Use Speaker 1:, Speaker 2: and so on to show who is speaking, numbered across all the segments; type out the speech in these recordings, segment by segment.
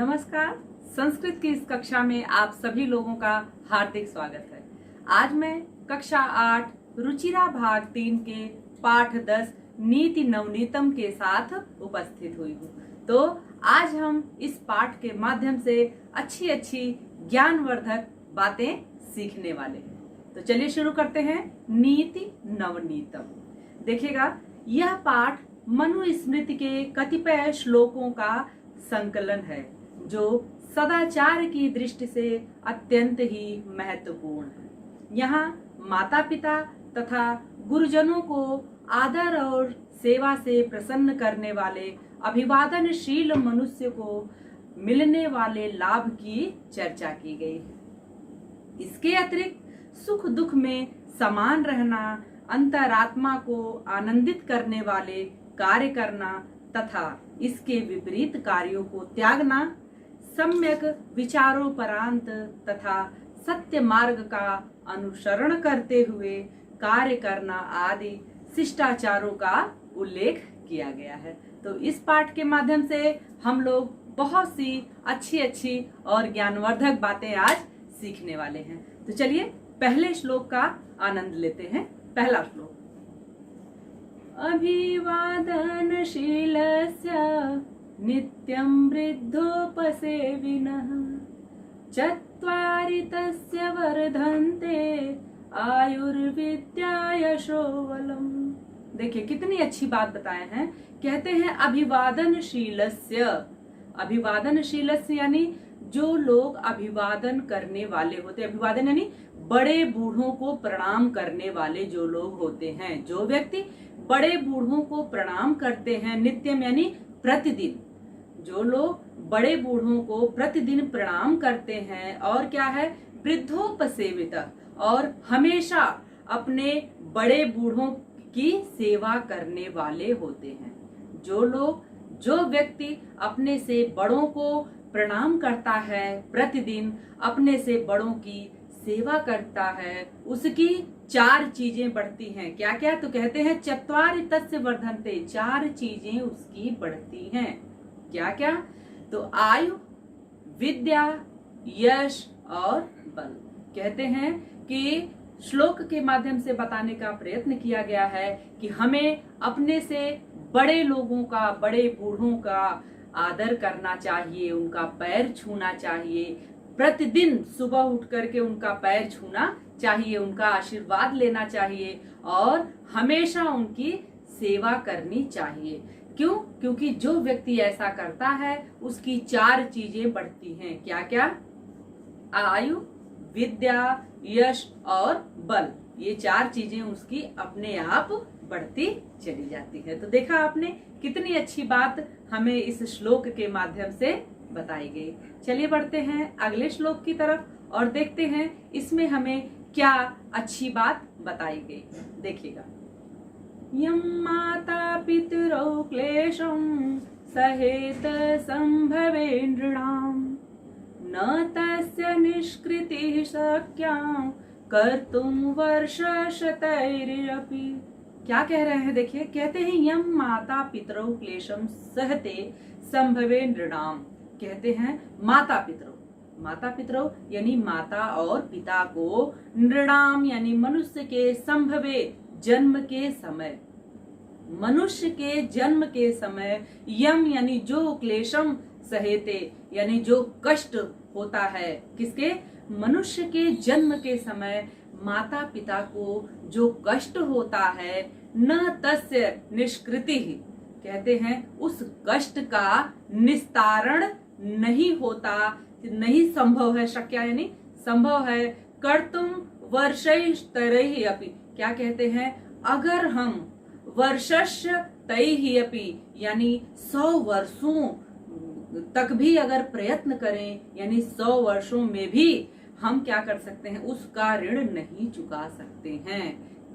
Speaker 1: नमस्कार। संस्कृत की इस कक्षा में आप सभी लोगों का हार्दिक स्वागत है। आज मैं कक्षा 8 रुचिरा भाग 3 के पाठ 10 नीति नवनीतम के साथ उपस्थित हुई हूँ। तो आज हम इस पाठ के माध्यम से अच्छी अच्छी ज्ञानवर्धक बातें सीखने वाले हैं। तो चलिए शुरू करते हैं। नीति नवनीतम। देखिएगा, यह पाठ मनुस्मृति के कतिपय श्लोकों का संकलन है जो सदाचार की दृष्टि से अत्यंत ही महत्वपूर्ण है। यहाँ माता पिता तथा गुरुजनों को आदर और सेवा से प्रसन्न करने वाले अभिवादनशील मनुष्य को मिलने वाले लाभ की चर्चा की गई है। इसके अतिरिक्त सुख दुख में समान रहना, अंतरात्मा को आनंदित करने वाले कार्य करना तथा इसके विपरीत कार्यों को त्यागना, सम्यक विचारोपरांत तथा सत्य मार्ग का अनुसरण करते हुए कार्य करना आदि शिष्टाचारों का उल्लेख किया गया है। तो इस पाठ के माध्यम से हम लोग बहुत सी अच्छी अच्छी और ज्ञानवर्धक बातें आज सीखने वाले हैं। तो चलिए पहले श्लोक का आनंद लेते हैं। पहला श्लोक। अभिवादनशीलस्य नित्यं वृद्धोपसेविनः चत्वारि तस्य वर्धन्ते आयुर्विद्या यशोबलम्। देखिए कितनी अच्छी बात बताए हैं। कहते हैं अभिवादनशीलस्य। अभिवादनशीलस्य यानी जो लोग अभिवादन करने वाले होते हैं। अभिवादन यानी बड़े बूढ़ों को प्रणाम करने वाले जो लोग होते हैं। जो व्यक्ति बड़े बूढ़ों को प्रणाम करते हैं, नित्यम यानी प्रतिदिन, जो लोग बड़े बूढ़ों को प्रतिदिन प्रणाम करते हैं और क्या है, वृद्धोपसेवित, और हमेशा अपने बड़े बूढ़ों की सेवा करने वाले होते हैं। जो व्यक्ति अपने से बड़ों को प्रणाम करता है, प्रतिदिन अपने से बड़ों की सेवा करता है, उसकी 4 चीजें बढ़ती हैं। क्या क्या? तो कहते हैं चत्वारि तस्य वर्धन्ते, 4 चीजें उसकी बढ़ती हैं। क्या क्या? तो आयु, विद्या, यश और बल। कहते हैं कि श्लोक के माध्यम से बताने का प्रयत्न किया गया है कि हमें अपने से बड़े लोगों का, बड़े बूढ़ों का आदर करना चाहिए, उनका पैर छूना चाहिए, प्रतिदिन सुबह उठ करके उनका पैर छूना चाहिए, उनका आशीर्वाद लेना चाहिए और हमेशा उनकी सेवा करनी चाहिए। क्यों? क्योंकि जो व्यक्ति ऐसा करता है उसकी 4 चीजें बढ़ती हैं। क्या क्या? आयु, विद्या, यश और बल। ये 4 चीजें उसकी अपने आप बढ़ती चली जाती है। तो देखा आपने कितनी अच्छी बात हमें इस श्लोक के माध्यम से बताई गई। चलिए बढ़ते हैं अगले श्लोक की तरफ और देखते हैं इसमें हमें क्या अच्छी बात बताई गई। देखिएगा, यं माता पितरौ क्लेशं सहेत संभवे नृणां न तस्य निष्कृतिः शक्या कर्तुं वर्षशतैरपि। क्या कह रहे हैं? देखिए, कहते हैं यं माता पितरौ क्लेशं सहते संभवे नृणां। कहते हैं माता पितरौ यानी माता और पिता को, नृणाम यानी मनुष्य के, संभवे जन्म के समय, मनुष्य के जन्म के समय, यम यानी जो, क्लेशम सहेते यानी जो कष्ट होता है, किसके? मनुष्य के जन्म के समय माता पिता को जो कष्ट होता है, न तस्य निष्कृति, कहते हैं उस कष्ट का निस्तारण नहीं होता, नहीं संभव है। शक्य यानी संभव है। कर्तुम वर्षैस्तरैः अपि। क्या कहते हैं? अगर हम वर्षस्य तैः अपि यानी 100 वर्षों तक भी अगर प्रयत्न करें, यानी 100 वर्षों में भी हम क्या कर सकते हैं? उसका ऋण नहीं चुका सकते हैं।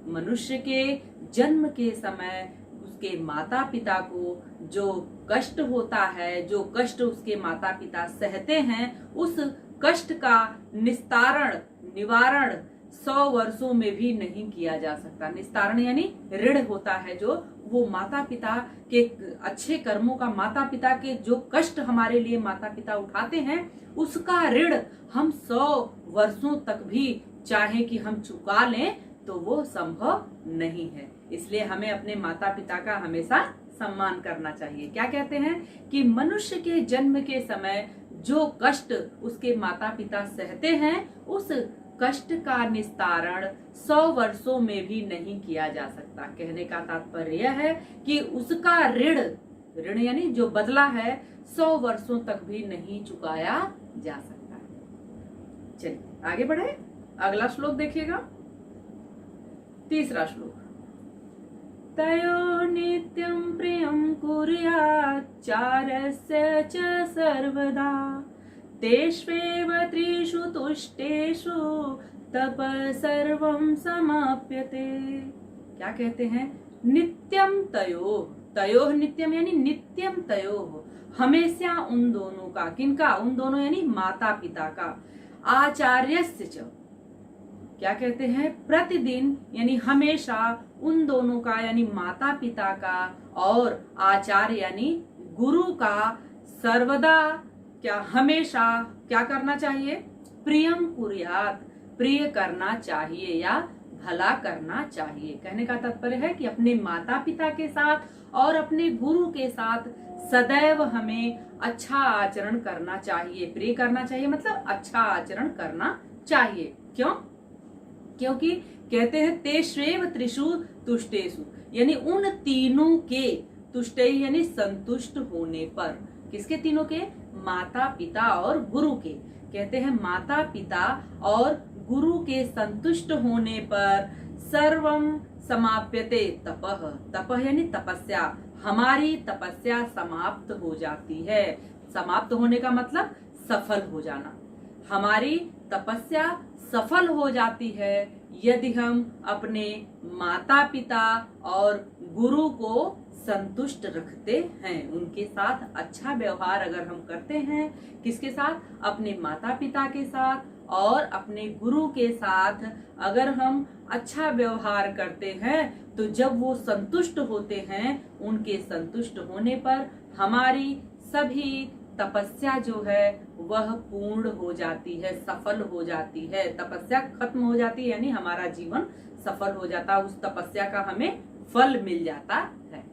Speaker 1: मनुष्य के जन्म के समय उसके माता पिता को जो कष्ट होता है, जो कष्ट उसके माता पिता सहते हैं, उस कष्ट का निस्तारण, निवारण 100 वर्षों में भी नहीं किया जा सकता। निस्तारण यानी ऋण होता है जो वो माता पिता के अच्छे कर्मों का, माता पिता के जो कष्ट हमारे लिए माता पिता उठाते हैं, उसका ऋण हम 100 वर्षों तक भी चाहे कि हम चुका लें तो वो संभव नहीं है। इसलिए हमें अपने माता पिता का हमेशा सम्मान करना चाहिए। क्या कहते हैं कि मनुष्य के जन्म के समय जो कष्ट उसके माता पिता सहते हैं, उस कष्ट का निस्तारण 100 वर्षों में भी नहीं किया जा सकता। कहने का तात्पर्य यह है कि उसका ऋण यानी जो बदला है 100 वर्षों तक भी नहीं चुकाया जा सकता। चलिए आगे बढ़े, अगला श्लोक देखिएगा, तीसरा श्लोक। तयो नित्यं प्रियं कुर्याच्चारस्य च सर्वदा तेष्वेव त्रिषु तुष्टेषु तप सर्वं समाप्यते। क्या कहते हैं? नित्यम तयोः नित्यम यानी नित्यम तयोः, हमेशा उन दोनों का, किनका? उन दोनों यानी माता पिता का। आचार्यस्य च, क्या कहते हैं? प्रतिदिन यानी हमेशा उन दोनों का यानी माता पिता का और आचार्य यानी गुरु का सर्वदा क्या हमेशा क्या करना चाहिए? प्रियम कुर्यात, प्रिय करना चाहिए या भला करना चाहिए। कहने का तात्पर्य है कि अपने माता पिता के साथ और अपने गुरु के साथ सदैव हमें अच्छा आचरण करना चाहिए। प्रिय करना चाहिए मतलब अच्छा आचरण करना चाहिए। क्यों? क्योंकि कहते हैं तेष्वेव त्रिषु तुष्टेषु, यानी उन तीनों के, तुष्टे यानी संतुष्ट होने पर। किसके तीनों के? माता पिता और गुरु के। कहते हैं माता पिता और गुरु के संतुष्ट होने पर सर्वम समाप्यते तपः, तपः यानी तपस्या, हमारी तपस्या समाप्त हो जाती है। समाप्त होने का मतलब सफल हो जाना। हमारी तपस्या सफल हो जाती है यदि हम अपने माता पिता और गुरु को संतुष्ट रखते हैं, उनके साथ अच्छा व्यवहार अगर हम करते हैं। किसके साथ? अपने माता पिता के साथ और अपने गुरु के साथ अगर हम अच्छा व्यवहार करते हैं तो जब वो संतुष्ट होते हैं, उनके संतुष्ट होने पर हमारी सभी तपस्या जो है वह पूर्ण हो जाती है, सफल हो जाती है। तपस्या खत्म हो जाती है यानी हमारा जीवन सफल हो जाता है, उस तपस्या का हमें फल मिल जाता है।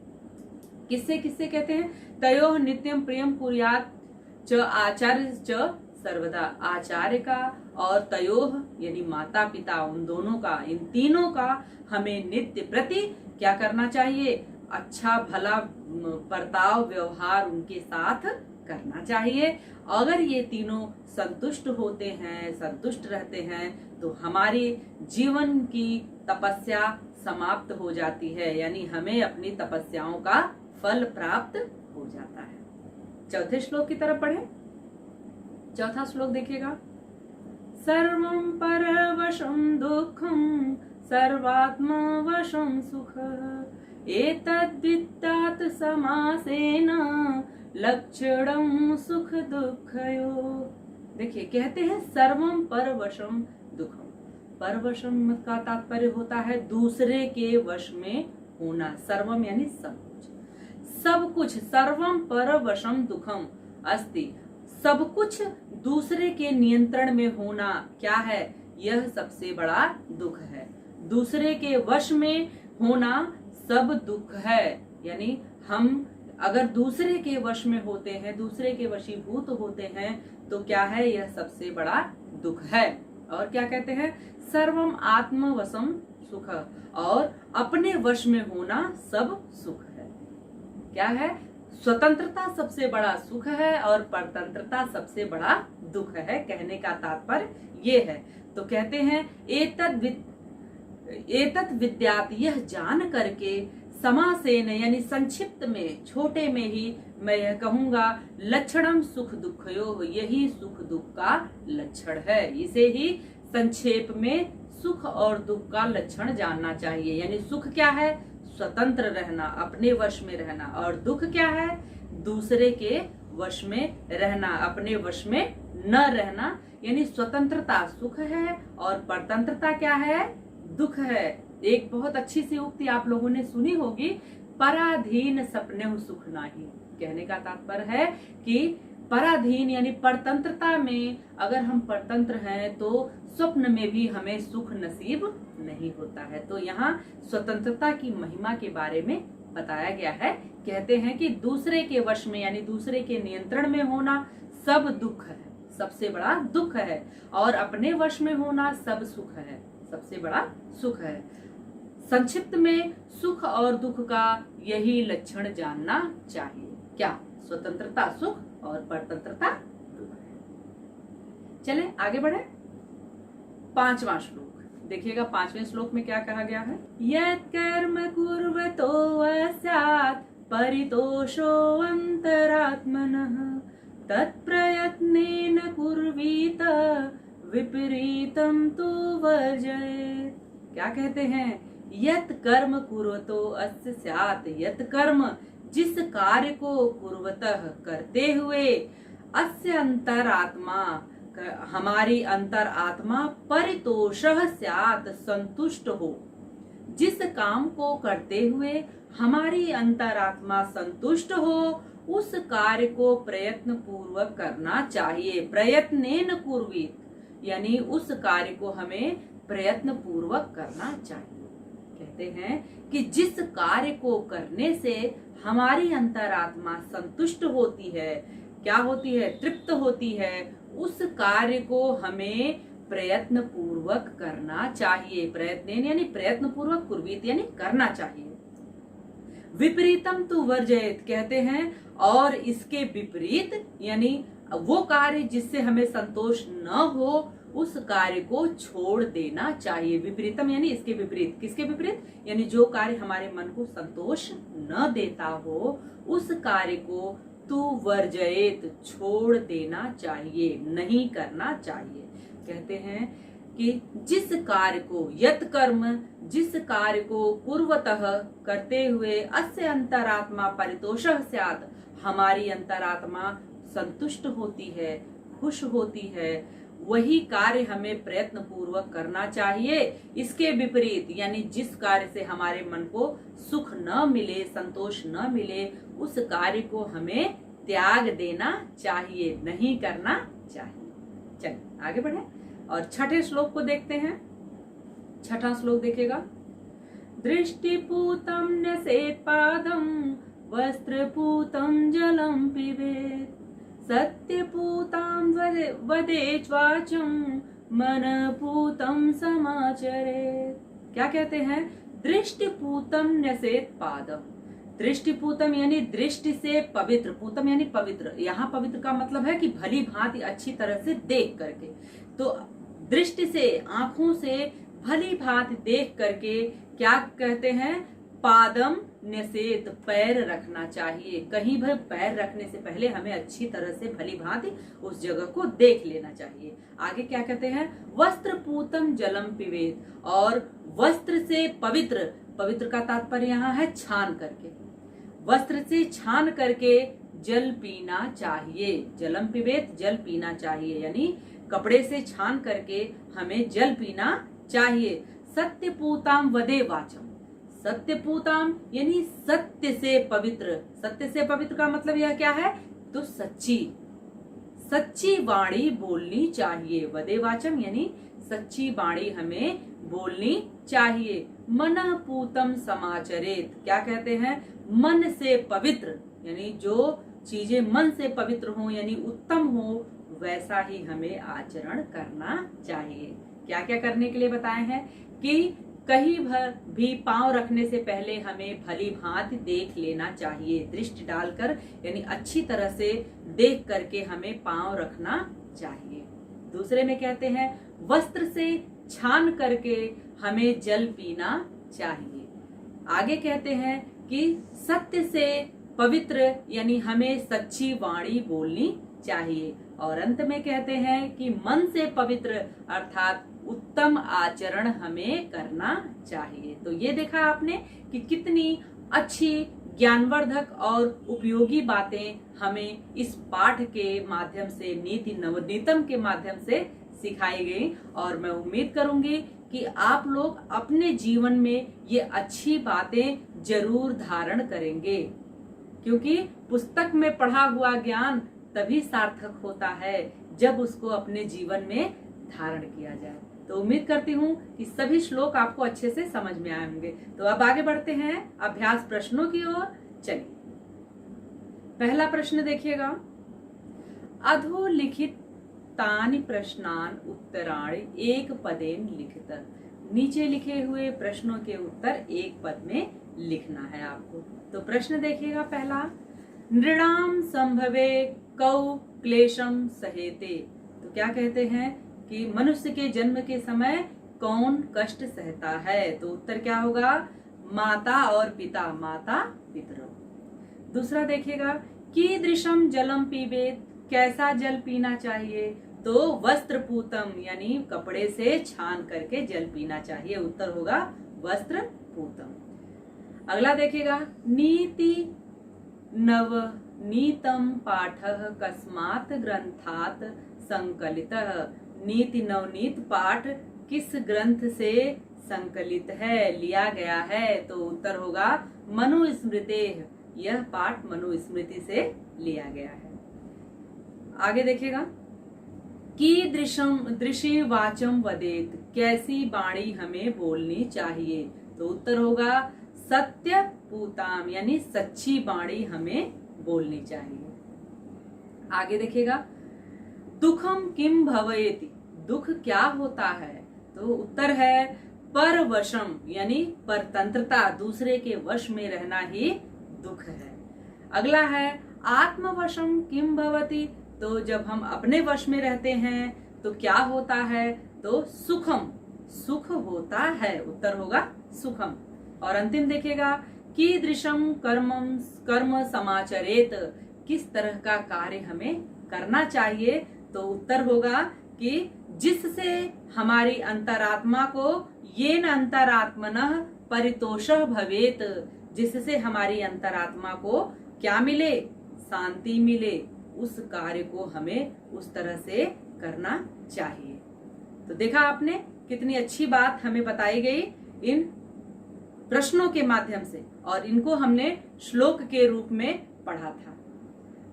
Speaker 1: किससे किससे कहते हैं? तयोः नित्यम प्रियम कुर्यात् च आचार्य च सर्वदा, आचार्य का और तयोः यानी माता पिता, उन दोनों का, इन तीनों का हमें नित्य प्रति क्या करना चाहिए? अच्छा भला बर्ताव व्यवहार उनके साथ करना चाहिए। अगर ये तीनों संतुष्ट होते हैं, संतुष्ट रहते हैं, तो हमारी जीवन की तपस्या समाप्त हो जाती है, यानी हमें अपनी तपस्याओं का फल प्राप्त हो जाता है। चौथे श्लोक की तरफ पढ़े। चौथा श्लोक देखिएगा। सर्वं परवशं दुःखं सर्वात्मा वशं सुख एतद्वित्तात् समासेन लक्षणं सुख दुःखयो। देखिए कहते हैं सर्वं परवशम दुःखम। परवशम का तात्पर्य होता है दूसरे के वश में होना। सर्वम यानी सब कुछ, सब कुछ। सर्वम परवशम दुःखम अस्ति, सब कुछ दूसरे के नियंत्रण में होना क्या है? यह सबसे बड़ा दुख है। दूसरे के वश में होना सब दुख है, यानी हम अगर दूसरे के वश में होते हैं, दूसरे के वशीभूत होते हैं, तो क्या है? यह सबसे बड़ा दुख है। और क्या कहते हैं? सर्वम आत्मवशम सुख, और अपने वश में होना सब सुख है। क्या है? स्वतंत्रता सबसे बड़ा सुख है और परतंत्रता सबसे बड़ा दुख है। कहने का तात्पर्य ये है। तो कहते हैं एतत् विद्यात, यह जान करके, समासेन यानी संक्षिप्त में, छोटे में ही मैं यह कहूंगा, लक्षणम सुख दुःखयो, यही सुख दुख का लक्षण है। इसे ही संक्षेप में सुख और दुख का लक्षण जानना चाहिए। यानी सुख क्या है? स्वतंत्र रहना, अपने वश में रहना, और दुख क्या है? दूसरे के वश में रहना, अपने वश में न रहना। यानी स्वतंत्रता सुख है और परतंत्रता क्या है? दुख है। एक बहुत अच्छी सी उक्ति आप लोगों ने सुनी होगी, पराधीन सपने सुख नाही। कहने का तात्पर्य है कि पराधीन यानी परतंत्रता में अगर हम परतंत्र हैं तो स्वप्न में भी हमें सुख नसीब नहीं होता है। तो यहाँ स्वतंत्रता की महिमा के बारे में बताया गया है। कहते हैं कि दूसरे के वश में यानी दूसरे के नियंत्रण में होना सब दुख है, सबसे बड़ा दुख है, और अपने वश में होना सब सुख है, सबसे बड़ा सुख है। संक्षिप्त में सुख और दुख का यही लक्षण जानना चाहिए। क्या? स्वतंत्रता सुख और परतंत्रता दुख है। चले आगे बढ़े। 5वां श्लोक देखिएगा। 5वें श्लोक में क्या कहा गया है? यत् कर्म कुर्वतो स्यात् परितोषो अंतरात्मनः तत्प्रयत्नेन कुर्वीत विपरीतम तु वर्जयेत्। क्या कहते हैं? यत् कर्म कुर्वतो अस्य स्यात्, यत् कर्म जिस कार्य को कुर्वतः करते हुए, अस्य अंतरात्मा हमारी अंतर आत्मा परितोषः स्यात् संतुष्ट हो। जिस काम को करते हुए हमारी अंतरात्मा संतुष्ट हो उस कार्य को प्रयत्न पूर्वक करना चाहिए। प्रयत्नेन कुर्वीत यानी उस कार्य को हमें प्रयत्न पूर्वक करना चाहिए। कहते हैं कि जिस कार्य को करने से हमारी अंतरात्मा संतुष्ट होती है, क्या होती है? तृप्त होती है, उस कार्य को हमें प्रयत्न पूर्वक करना चाहिए। प्रयत्न यानी प्रयत्न पूर्वक, कुर्वीत यानी करना चाहिए। विपरीतम तु वर्जयेत् कहते हैं और इसके विपरीत यानी वो कार्य जिससे हमें संतोष न हो उस कार्य को छोड़ देना चाहिए। विपरीतम यानी इसके विपरीत। किसके विपरीत? यानी जो कार्य हमारे मन को संतोष न देता हो उस कार्य को तु वर्जयेत छोड़ देना चाहिए, नहीं करना चाहिए। कहते हैं कि जिस कार्य को, यत् कर्म जिस कार्य को कुर्वतः करते हुए, अस्य अंतरात्मा परितोषः स्यात् हमारी अंतरात्मा संतुष्ट होती है, खुश होती है, वही कार्य हमें प्रयत्न पूर्वक करना चाहिए। इसके विपरीत यानी जिस कार्य से हमारे मन को सुख न मिले, संतोष न मिले, उस कार्य को हमें त्याग देना चाहिए, नहीं करना चाहिए। चलिए आगे बढ़े और 6ठे श्लोक को देखते हैं। 6ठा श्लोक देखिएगा। दृष्टिपूतं न्यसेत् पादं वस्त्रपूतं जलं पिबेत् सत्यपूतां वदेत् वाचं मनपूतं समाचरेत्। क्या कहते हैं? दृष्टिपूतं न्यसेत् पादं। दृष्टिपूतम यानी दृष्टि से पवित्र, पूतम यानी पवित्र। यहाँ पवित्र का मतलब है कि भली भांति अच्छी तरह से देख करके। तो दृष्टि से, आंखों से भली भांति देख करके क्या कहते हैं? पादम न्यसेत पैर रखना चाहिए। कहीं भी पैर रखने से पहले हमें अच्छी तरह से भली भांति उस जगह को देख लेना चाहिए। आगे क्या कहते हैं? वस्त्र पूतम जलम पिबेत, और वस्त्र से पवित्र, पवित्र का तात्पर्य यहाँ है छान करके, वस्त्र से छान करके जल पीना चाहिए। जलम पिबेत जल पीना चाहिए यानी कपड़े से छान करके हमें जल पीना चाहिए। सत्यपूताम वदे वाचम, सत्यपूताम यानी सत्य से पवित्र। सत्य से पवित्र का मतलब यह क्या है? तो सच्ची, सच्ची वाणी बोलनी चाहिए। वदे वाचम यानी सच्ची वाणी हमें बोलनी चाहिए। मन पूतम समाचरेत, क्या कहते हैं? मन से पवित्र यानी जो चीजें मन से पवित्र हो यानी उत्तम हो वैसा ही हमें आचरण करना चाहिए। क्या क्या करने के लिए बताए हैं? कि कहीं भर भी पांव रखने से पहले हमें भली भांति देख लेना चाहिए। दृष्टि डालकर यानी अच्छी तरह से देख करके हमें पांव रखना चाहिए। दूसरे में कहते हैं वस्त्र से छान करके हमें जल पीना चाहिए। आगे कहते हैं कि सत्य से पवित्र यानी हमें सच्ची वाणी बोलनी चाहिए। और अंत में कहते हैं कि मन से पवित्र अर्थात उत्तम आचरण हमें करना चाहिए। तो ये देखा आपने कि कितनी अच्छी ज्ञानवर्धक और उपयोगी बातें हमें इस पाठ के माध्यम से, नीति नवनीतम के माध्यम से सिखाई गई। और मैं उम्मीद करूंगी कि आप लोग अपने जीवन में ये अच्छी बातें जरूर धारण करेंगे, क्योंकि पुस्तक में पढ़ा हुआ ज्ञान तभी सार्थक होता है जब उसको अपने जीवन में धारण किया जाए। तो उम्मीद करती हूँ कि सभी श्लोक आपको अच्छे से समझ में आए होंगे। तो अब आगे बढ़ते हैं अभ्यास प्रश्नों की ओर। चलिए, पहला प्रश्न देखिएगा। अधोलिखित तानि प्रश्नान उत्तराणि एक पदेन लिखित। नीचे लिखे हुए प्रश्नों के उत्तर एक पद में लिखना है आपको। तो प्रश्न देखिएगा पहला, नृणाम संभवे कौ क्लेशम सहेते। तो क्या कहते हैं कि मनुष्य के जन्म के समय कौन कष्ट सहता है? तो उत्तर क्या होगा? माता और पिता, माता पितरों। दूसरा देखिएगा, कीदृशम जलम पीबेत। कैसा जल पीना चाहिए? तो वस्त्र पूतम, यानी कपड़े से छान करके जल पीना चाहिए। उत्तर होगा वस्त्र पूतम। अगला देखिएगा, नीति नवनीतम पाठः कस्मात् ग्रंथात् संकलितः। नीति नवनीत पाठ किस ग्रंथ से संकलित है, लिया गया है? तो उत्तर होगा मनुस्मृतेः। यह पाठ मनुस्मृति से लिया गया है। आगे देखिएगा, कीदृशी वाचम वदेत। कैसी वाणी हमें बोलनी चाहिए? तो उत्तर होगा सत्य पूताम, यानी सच्ची वाणी हमें बोलनी चाहिए। आगे देखिएगा, दुखम किम भवेति। दुख क्या होता है? तो उत्तर है परवशम, यानी परतंत्रता, दूसरे के वश में रहना ही दुख है। अगला है आत्मवशम किम भवति। तो जब हम अपने वश में रहते हैं तो क्या होता है? तो सुखम, सुख होता है। उत्तर होगा सुखम। और अंतिम देखिएगा, कीदृशम कर्म समाचरेत। किस तरह का कार्य हमें करना चाहिए? तो उत्तर होगा कि जिससे हमारी अंतरात्मा को येन अंतरात्मनः परितोषः भवेत। जिससे हमारी अंतरात्मा को क्या मिले? शांति मिले। उस कार्य को हमें उस तरह से करना चाहिए। तो देखा आपने कितनी अच्छी बात हमें बताई गई इन प्रश्नों के माध्यम से, और इनको हमने श्लोक के रूप में पढ़ा था।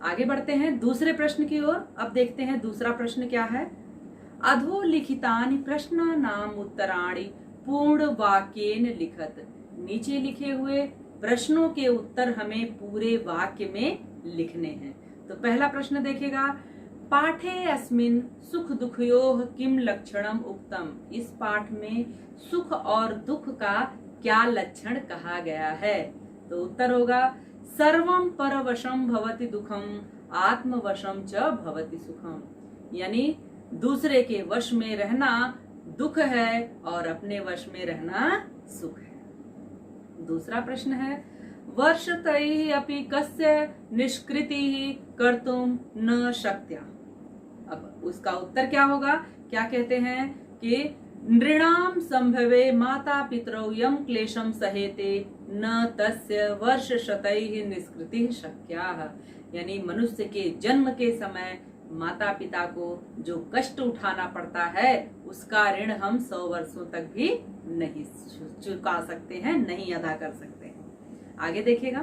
Speaker 1: आगे बढ़ते हैं दूसरे प्रश्न की ओर। अब देखते हैं दूसरा प्रश्न क्या है। अधोलिखितानि प्रश्नानाम उत्तराणि पूर्ण वाक्येन लिखत। नीचे लिखे हुए प्रश्नों के उत्तर हमें पूरे वाक्य में लिखने हैं। तो पहला प्रश्न देखेगा, पाठे अस्मिन् सुख दुखयोः किम लक्षणम उक्तम। इस पाठ में सुख और दुख का क्या लक्षण कहा गया है? तो उत्तर होगा सर्वम परवशम भवति दुखम आत्मवशम च भवति सुखम। यानी दूसरे के वश में रहना दुख है और अपने वश में रहना सुख है। दूसरा प्रश्न है, वर्षतैः अपि कस्य निष्कृतिः कर्तुम न शक्या। अब उसका उत्तर क्या होगा? क्या कहते हैं कि नृणाम संभवे माता पितरौ यम क्लेशम सहेते न तस्य वर्षशतैः निष्कृतिः शक्याः। यानी मनुष्य के जन्म के समय माता पिता को जो कष्ट उठाना पड़ता है उसका ऋण हम 100 वर्षों तक भी नहीं चुका सकते हैं, नहीं अदा कर सकते हैं। आगे देखिएगा,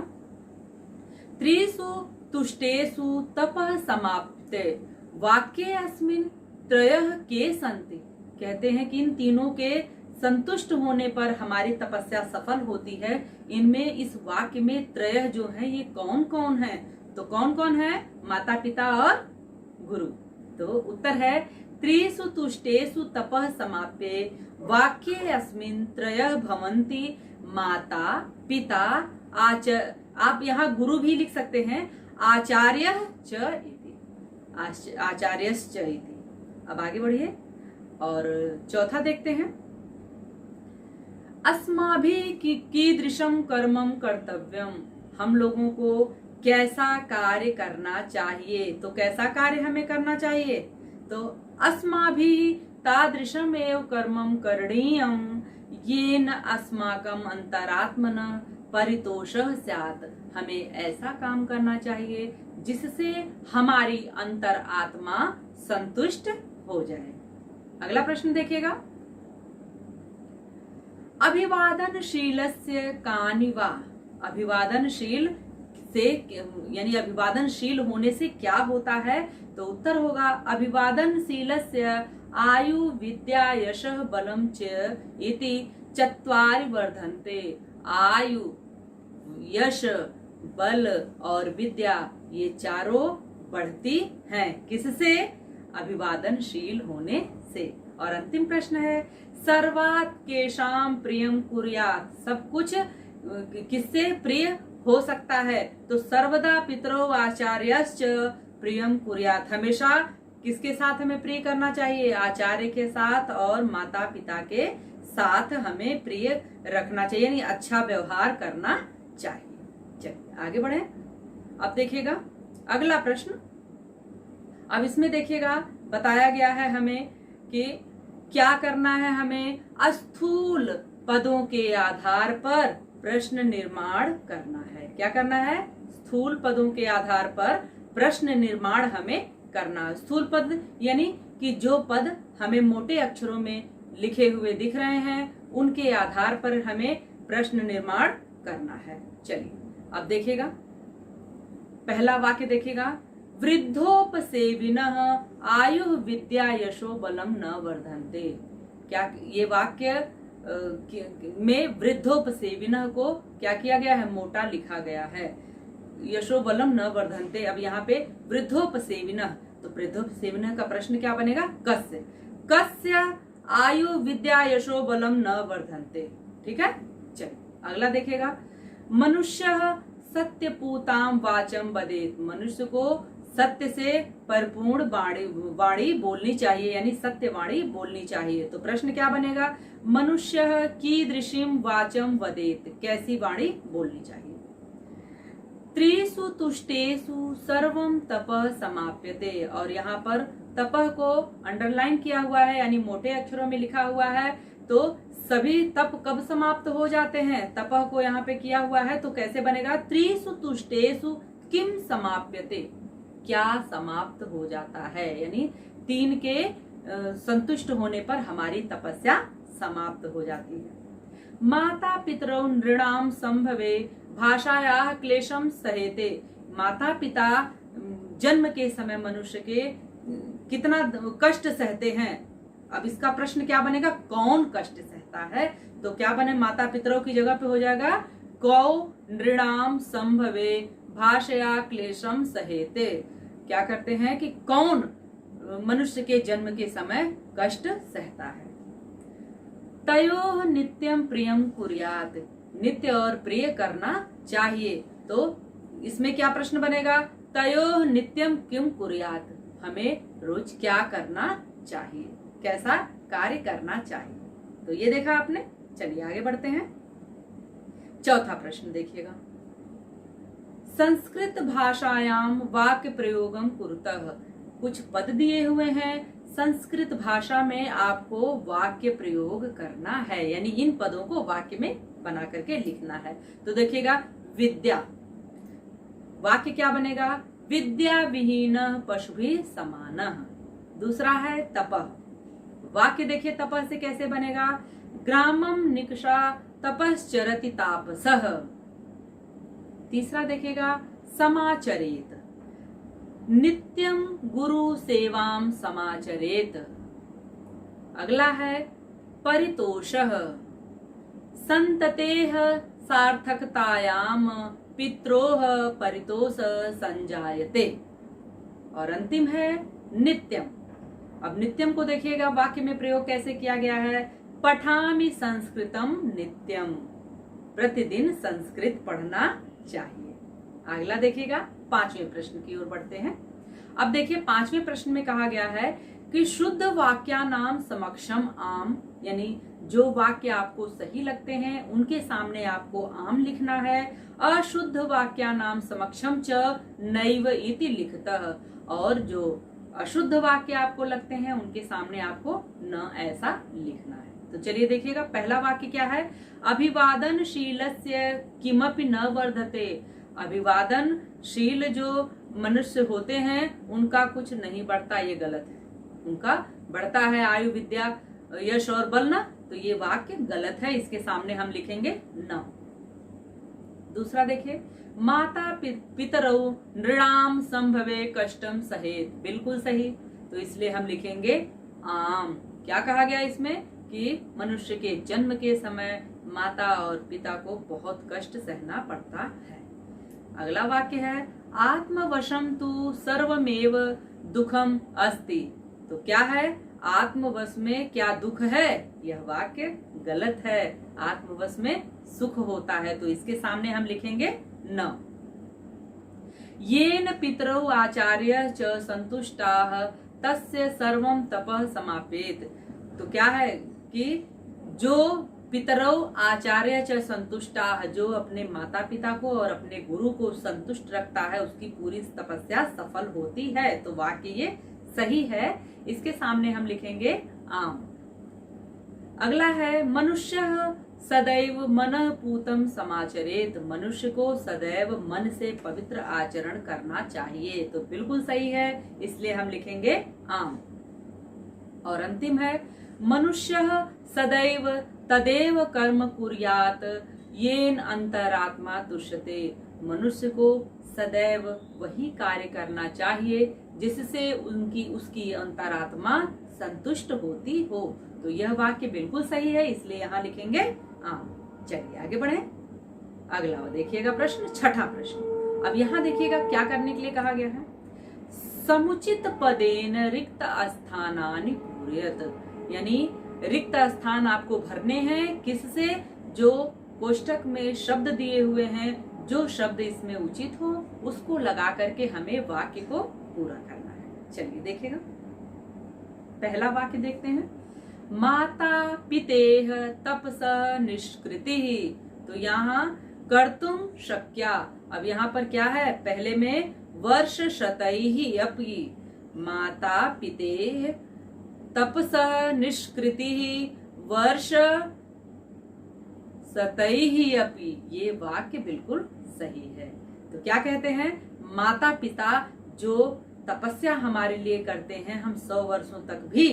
Speaker 1: त्रिषु तुष्टेषु तपः समाप्ते वाक्ये अस्मिन् त्रयः के सन्ति। कहते हैं कि इन तीनों के संतुष्ट होने पर हमारी तपस्या सफल होती है। इनमें इस वाक्य में त्रयः जो है ये कौन कौन है? तो कौन कौन है? माता पिता और गुरु। तो उत्तर है त्रिषु तुष्टेषु तपः समाप्ये वाक्ये अस्मिन् त्रयः भवन्ति माता पिता आप यहाँ गुरु भी लिख सकते हैं, आचार्यः च इति, आचार्यश्च इति। अब आगे बढ़िए और चौथा देखते हैं, अस्माभिः कीदृशं कर्मं कर्तव्यम। हम लोगों को कैसा कार्य करना चाहिए? तो कैसा कार्य हमें करना चाहिए? तो अस्माभिः तादृशमेव कर्मं करणीयं येन अस्माकं अंतरात्मनः परितोषः स्यात्। हमें ऐसा काम करना चाहिए जिससे हमारी अंतर आत्मा संतुष्ट हो जाए। अगला प्रश्न देखिएगा, अभिवादनशीलस्य कानि वा अभिवादनशील से यानी अभिवादनशील होने से क्या होता है? तो उत्तर होगा अभिवादनशीलस्य आयु विद्या यशः बलं च इति चत्वारि वर्धन्ते। आयु, यश, बल और विद्या ये चारों बढ़ती हैं। किससे? अभिवादनशील होने से। और अंतिम प्रश्न है सर्वात् केषां प्रियं कुर्यात्। सब कुछ किससे प्रिय हो सकता है? तो सर्वदा पितरौ आचार्यश्च प्रियं कुर्यात्। हमेशा किसके साथ हमें प्रिय करना चाहिए? आचार्य के साथ और माता पिता के साथ हमें प्रिय रखना चाहिए, यानी अच्छा व्यवहार करना चाहिए। चलिए आगे बढ़े। अब देखिएगा अगला प्रश्न। अब इसमें देखिएगा बताया गया है हमें कि क्या करना है। हमें स्थूल पदों के आधार पर प्रश्न निर्माण करना है। क्या करना है? स्थूल पदों के आधार पर प्रश्न निर्माण हमें करना। स्थूल पद यानी कि जो पद हमें मोटे अक्षरों में लिखे हुए दिख रहे हैं उनके आधार पर हमें प्रश्न निर्माण करना है। चलिए अब देखिएगा पहला वाक्य देखिएगा वृद्धोपसेविनः आयु विद्या यशो बलम न वर्धन्ते। क्या ये वाक्य में वृद्धोपसेविनः को क्या किया गया है? मोटा लिखा गया है। यशो बलम न वर्धन्ते। अब यहाँ पे वृद्धोपसेविनः, तो वृद्धोपसेविनः का प्रश्न क्या बनेगा? कस्य। कस्य आयु विद्या यशो बलम न वर्धन्ते। ठीक है। चलिए अगला देखेगा मनुष्य सत्यपूताम वाचम वदेत। मनुष्य को सत्य से परिपूर्ण वाणी बोलनी चाहिए, यानी सत्य वाणी बोलनी चाहिए। तो प्रश्न क्या बनेगा? मनुष्य कीदृशीं वाचम वदेत। कैसी वाणी बोलनी चाहिए? त्रिषु तुष्टेषु सर्वं तपः समाप्यते। और यहाँ पर तपः को अंडरलाइन किया हुआ है, यानी मोटे अक्षरों में लिखा हुआ है। तो सभी तप कब समाप्त हो जाते हैं? तपः को यहाँ पे किया हुआ है, तो कैसे बनेगा? त्रिषु तुष्टेषु किम समाप्यते। क्या समाप्त हो जाता है? यानी 3 के संतुष्ट होने पर हमारी तपस्या समाप्त हो जाती है। माता पितरौ नृणाम संभवे भाषायाः क्लेशम सहेते। माता पिता जन्म के समय मनुष्य के कितना कष्ट सहते हैं। अब इसका प्रश्न क्या बनेगा? कौन कष्ट सहता है? तो क्या बने? माता पितरों की जगह पे हो जाएगा कौ नृणाम संभवे भाषया क्लेशम सहेते। क्या करते हैं कि कौन मनुष्य के जन्म के समय कष्ट सहता है। तयोः नित्यम प्रियम कुर्यात्। नित्य और प्रिय करना चाहिए। तो इसमें क्या प्रश्न बनेगा? तयोः नित्यम किम कुर्यात्। हमें रोज क्या करना चाहिए? कैसा कार्य करना चाहिए? तो ये देखा आपने। चलिए आगे बढ़ते हैं। चौथा प्रश्न देखिएगा संस्कृत भाषायाम वाक्य प्रयोगम कुरुतः। कुछ पद दिए हुए हैं, संस्कृत भाषा में आपको वाक्य प्रयोग करना है, यानी इन पदों को वाक्य में बना करके लिखना है। तो देखिएगा विद्या, वाक्य क्या बनेगा? विद्या विहीन पशुभिः समानः। दूसरा है तपः, वाक्य देखिए तपः से कैसे बनेगा? ग्रामम निकषा तपश्चरति तापसः। तीसरा देखिएगा समाचरेत, नित्यम गुरु सेवाम समाचरेत। अगला है परितोषः, संततेः सार्थकतायाम पित्रोः परितोष संजायते। और अंतिम है नित्यम। अब नित्यम को देखिएगा वाक्य में प्रयोग कैसे किया गया है? पठामि संस्कृतम नित्यम। प्रतिदिन संस्कृत पढ़ना चाहिए। अगला देखिएगा पांचवें प्रश्न की ओर बढ़ते हैं। अब देखिए पांचवें प्रश्न में कहा गया है कि शुद्ध वाक्यानाम समक्षम आम, यानी जो वाक्य आपको सही लगते हैं उनके सामने आपको आम लिखना है। अशुद्ध वाक्यानाम समक्षम च नैव इति लिखतः। और जो अशुद्ध वाक्य आपको लगते हैं उनके सामने आपको न ऐसा लिखना है। तो चलिए देखिएगा पहला वाक्य क्या है? अभिवादनशीलस्य किमपि न वर्धते। अभिवादनशील जो मनुष्य होते हैं उनका कुछ नहीं बढ़ता, ये गलत है। उनका बढ़ता है आयु विद्या यश और बल ना, तो ये वाक्य गलत है। इसके सामने हम लिखेंगे न। दूसरा देखिए, माता पितरौ नृणाम संभवे कष्टम सहेत, बिल्कुल सही। तो इसलिए हम लिखेंगे आम। क्या कहा गया इसमें कि मनुष्य के जन्म के समय माता और पिता को बहुत कष्ट सहना पड़ता है। अगला वाक्य है, आत्मवशम तु सर्वमेव दुखम अस्ति। तो क्या है, आत्मवश में क्या दुख है? यह वाक्य गलत है। आत्मवश में सुख होता है। तो इसके सामने हम लिखेंगे न। येन पितरौ आचार्य च संतुष्टाः तस्य सर्वं तपः समाप्येत। तो क्या है कि जो पितरौ आचार्य च संतुष्टाः, जो अपने माता पिता को और अपने गुरु को संतुष्ट रखता है, उसकी पूरी तपस्या सफल होती है। तो वाक्य ये सही है। इसके सामने हम लिखेंगे आम। अगला है, मनुष्य सदैव मनः पूतं समाचरेत। मनुष्य को सदैव मन से पवित्र आचरण करना चाहिए। तो बिल्कुल सही है, इसलिए हम लिखेंगे आम। और अंतिम है, मनुष्य सदैव तदेव कर्म कुर्यात येन अंतरात्मा तुष्यते। मनुष्य को सदैव वही कार्य करना चाहिए जिससे उसकी अंतरात्मा संतुष्ट होती हो। तो यह वाक्य बिल्कुल सही है, इसलिए यहाँ लिखेंगे आम। चलिए आगे बढ़े। अगला देखिएगा प्रश्न, छठा प्रश्न। अब यहाँ देखिएगा क्या करने के लिए कहा गया है, समुचित पदेन रिक्त स्थानानि पूरयत। यानी रिक्त स्थान आपको भरने हैं किससे? जो कोष्टक में शब्द दिए हुए हैं, जो शब्द इसमें उचित हो उसको लगा करके हमें वाक्य को पूरा करना है। चलिए देखिएगा, पहला वाक्य देखते हैं, माता पितेह तपसा निष्कृति। तो यहाँ कर्तुम शक्या। अब यहाँ पर क्या है, पहले में वर्ष शतैहि अपि, माता पितेह तपसा निष्कृति वर्ष शतैहि अपि। ये वाक्य बिल्कुल सही है। तो क्या कहते हैं, माता पिता जो तपस्या हमारे लिए करते हैं, हम 100 वर्षों तक भी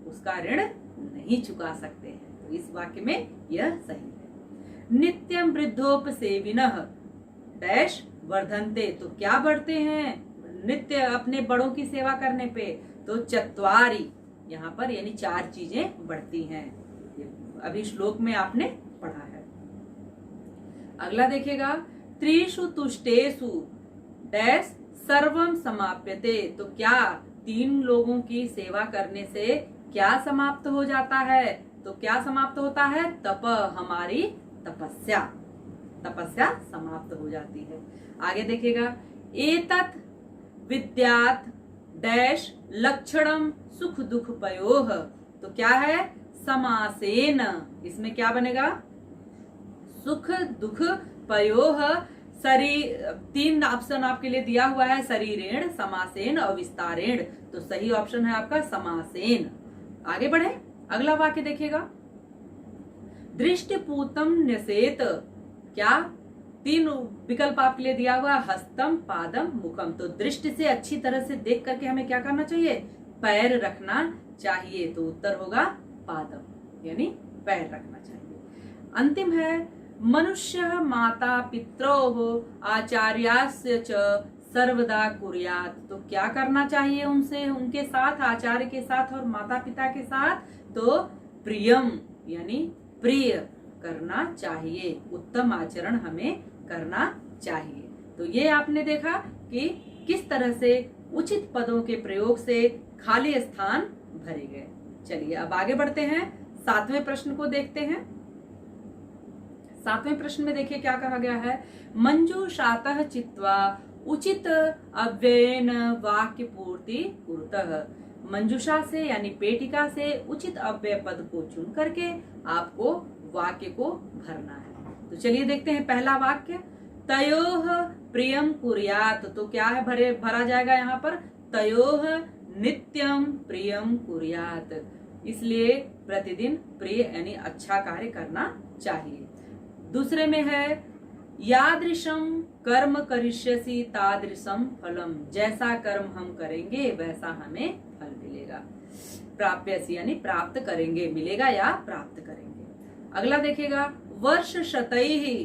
Speaker 1: उसका ऋण नहीं चुका सकते हैं। तो इस वाक्य में यह सही है। नित्यम वृद्धोपसेविनः डैश वर्धन्ते। तो क्या बढ़ते हैं नित्य अपने बड़ों की सेवा करने पे? तो चत्वारि, यहाँ पर यानी 4 चीजें बढ़ती हैं। अभी श्लोक में आपने पढ़ा है। अगला देखिएगा, त्रिषु तुष्टेषु डैश सर्वम समाप्यते। तो क्या 3 लोगों की सेवा करने से क्या समाप्त हो जाता है? तो क्या समाप्त होता है? तप, हमारी तपस्या, तपस्या समाप्त हो जाती है। आगे देखिएगा, एतत् विद्यात् डैश लक्षणम सुख दुख पयोह। तो क्या है? समासेन। इसमें क्या बनेगा? सुख दुख पयोह। शरीर 3 ऑप्शन आपके लिए दिया हुआ है, शरीरेण, समासेन और विस्तारेण। तो सही ऑप्शन है आपका समासेन। आगे बढ़े, अगला वाक्य देखिएगा, दृष्टिपूतम न्यसेत। क्या 3 विकल्प आपके लिए दिया हुआ है, हस्तम पादम मुखम। तो दृष्टि से अच्छी तरह से देख करके हमें क्या करना चाहिए? पैर रखना चाहिए। तो उत्तर होगा पादम, यानी पैर रखना चाहिए। अंतिम है, मनुष्य माता पित्रोः आचार्यास्य च सर्वदा कुर्यात्। तो क्या करना चाहिए उनसे, उनके साथ, आचार्य के साथ और माता पिता के साथ? तो प्रियम, यानी प्रिय करना चाहिए, उत्तम आचरण हमें करना चाहिए। तो ये आपने देखा कि किस तरह से उचित पदों के प्रयोग से खाली स्थान भरे गए। चलिए अब आगे बढ़ते हैं, 7वें प्रश्न को देखते हैं। 7वें प्रश्न में देखिए क्या कहा गया है, मंजूषातः चित्वा उचित अव्ययेन वाक्य पूर्ति कुरुतः। मंजूषा से यानी पेटिका से उचित अव्यय पद को चुन करके आपको वाक्य को भरना है। तो चलिए देखते हैं पहला वाक्य, तयोः प्रियम कुर्यात्। तो क्या है भरा जाएगा यहाँ पर, तयोः नित्यम प्रियम कुर्यात्। इसलिए प्रतिदिन प्रिय यानी अच्छा कार्य करना चाहिए। दूसरे में है, यादृशम कर्म करिष्यसि तादृशम फलम। जैसा कर्म हम करेंगे वैसा हमें फल मिलेगा। प्राप्यसि यानी प्राप्त करेंगे, मिलेगा या प्राप्त करेंगे। अगला देखिएगा, वर्ष शतैहि।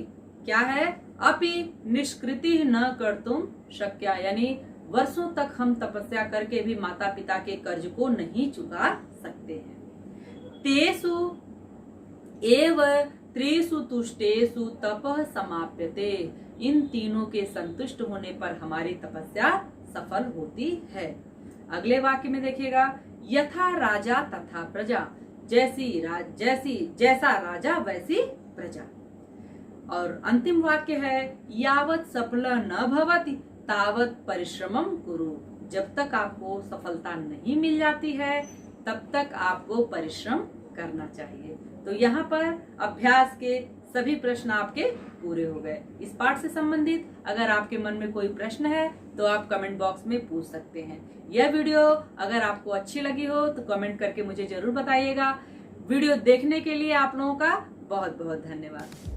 Speaker 1: क्या है? अपि निष्कृति न कर्तुम शक्या, यानी वर्षों तक हम तपस्या करके भी माता पिता के कर्ज को नहीं चुका सकते हैं। तेसु एव त्रिषु तुष्टेषु तपः समाप्यते, इन तीनों के संतुष्ट होने पर हमारी तपस्या सफल होती है। अगले वाक्य में देखिएगा, यथा राजा तथा प्रजा, जैसा राजा वैसी प्रजा। और अंतिम वाक्य है, यावत् सफल न भवति तावत् परिश्रमम कुरु, जब तक आपको सफलता नहीं मिल जाती है तब तक आपको परिश्रम करना चाहिए। तो यहाँ पर अभ्यास के सभी प्रश्न आपके पूरे हो गए। इस पाठ से संबंधित अगर आपके मन में कोई प्रश्न है तो आप कमेंट बॉक्स में पूछ सकते हैं। यह वीडियो अगर आपको अच्छी लगी हो तो कमेंट करके मुझे जरूर बताइएगा। वीडियो देखने के लिए आप लोगों का बहुत बहुत धन्यवाद।